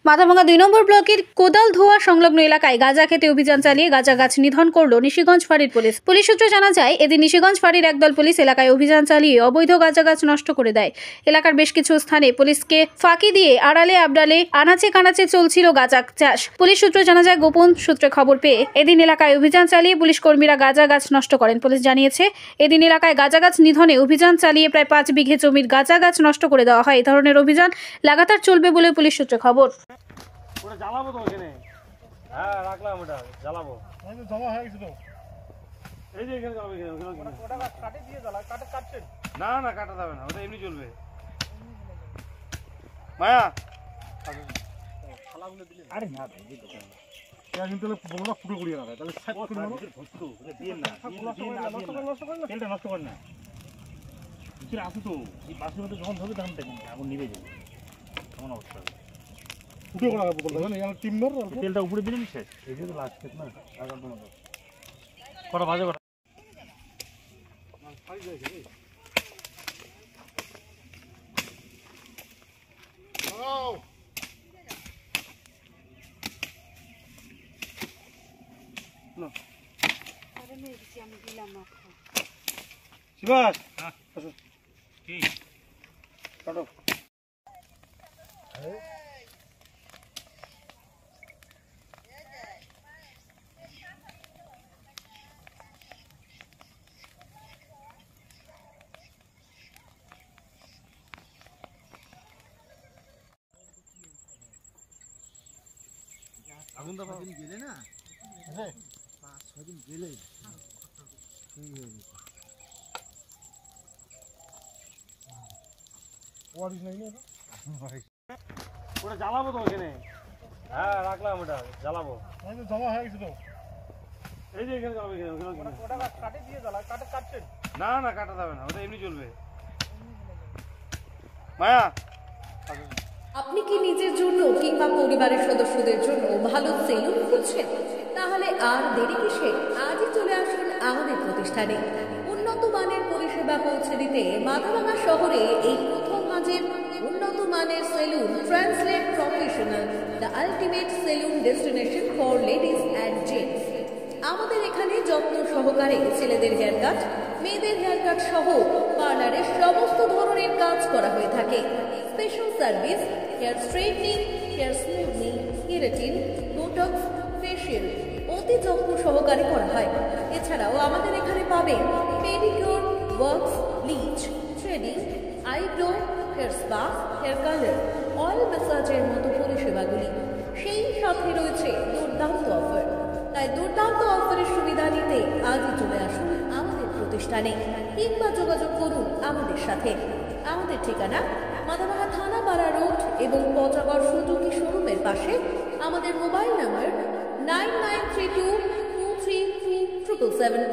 মাথাভাঙ্গা ২ নম্বর ব্লকের কোদালধোয়া সংলগ্ন এলাকায় গাঁজা খেতে অভিযান চালিয়ে গাঁজা গাছ নিধন করল নিশিগঞ্জ ফাঁড়ির পুলিশ। পুলিশ সূত্রে জানা যায়, এদিন নিশিগঞ্জ ফাঁড়ির একদল পুলিশ এলাকায় অভিযান চালিয়ে অবৈধ গাঁজা গাছ নষ্ট করে দেয়। এলাকার বেশ কিছু স্থানে পুলিশকে ফাঁকি দিয়ে আড়ালে আবডালে আনাচে কানাচে চলছিল গাঁজা চাষ। পুলিশ সূত্রে জানা যায়, গোপন সূত্রে খবর পেয়ে এদিন এলাকায় অভিযান চালিয়ে পুলিশ কর্মীরা গাঁজা গাছ নষ্ট করেন। পুলিশ জানিয়েছে, এদিন এলাকায় গাঁজা গাছ নিধনে অভিযান চালিয়ে প্রায় ৫ বিঘে জমির গাঁজা গাছ নষ্ট করে দেওয়া হয়। এই ধরনের অভিযান লাগাতার চলবে বলে পুলিশ সূত্রে খবর। ওটা জ্বালাবো তো এখানে। হ্যাঁ রাখলাম, ওটা জ্বালাবো। জমা হয়ে গেছে তো, এই যে এখানে জ্বালাবো। এখানে ওটা কাটে দিয়ে জ্বালা, কাটছেন? না না, কাটা যাবে না, ওটা এমনি চলবে। মায়া শালাগুলো দিলে আরে না ভাই, এই দোকান এটা কিন্তু বড়টা ফুটো করিয়ে না, তাহলে সাইড করে মারো। ভস্ত এটা দিয়ে না, নষ্ট করেন না, তেলটা নষ্ট করেন না। ভিতরে আসো তো, এই বাসের মধ্যে যখন ধরবে তখন দেখুন আগুন নিভে যাবে, কেমন অবস্থা হবে। ফুটে করা বোতল দেখেন, এখানে টিম্বার তেলটা উপরে দিলেন শেষ। এই যে তো লাস্ট খেত না, আগাম তোমাদের কটা বাজে কটা ফাই যায় রে। ও না আরে মেরেছি আমি, দিলাম না। শিবাস হ্যাঁ কি কাটো। আরে আগুন তো 5 দিন গেলে না, হ্যাঁ 5-6 দিন গেলে ঠিক হয়ে গেছে। ওটা জ্বালাবো তো এখানে। হ্যাঁ রাখলাম, ওটা জ্বালাবো। জমা হয়ে গেছে তো, এই যে এখানে জ্বালাবো। এখানে ওটা কাটে দিয়ে জ্বালা, কাটছেন? না না, কাটা যাবে না, ওটা এমনি চলবে। মায়া আপনি কি নিজের জন্য কিংবা পরিবারের সদস্যদের জন্য ভালো সেলুন খুঁজছেন? তাহলে আর দেরি কিসে? আজই চলে আসুন আমাদের প্রতিষ্ঠানে। উন্নত মানের পরিষেবা পৌঁছে দিতে মাথাভাঙ্গা শহরে এই প্রথম হাজির উন্নত মানের salon translate professional, the ultimate salon destination for ladies and gents. আমাদের এখানে যত্ন সহকারে ছেলেদের হেয়ার কাট, মেয়েদের হেয়ার কাট সহ পার্লারের সমস্ত ধরনের কাজ করা হয়ে থাকে। Special service, hair straightening, hair smoothing, keratin, botox, facial অতি যত্ন সহকারে করা হয়। এছাড়াও আমাদের এখানে পাবেন pedicure, wax, bleach, threading, eyebrow, hair spa, hair colour, oil ম্যাসাজের মতো পরিষেবাগুলি। সেই সাথে রয়েছে দুর্দান্ত অফার। তাই দুর্দান্ত অফারের সুবিধা নিতে আজই চলে আসুন আমাদের প্রতিষ্ঠানে কিংবা যোগাযোগ করুন আমাদের সাথে। আমাদের ঠিকানা মাথাভাঙ্গা থানা পাড়া রোড এবং পচাগড় সুজুকি শোরুমের পাশে। আমাদের মোবাইল নাম্বার 9932233777।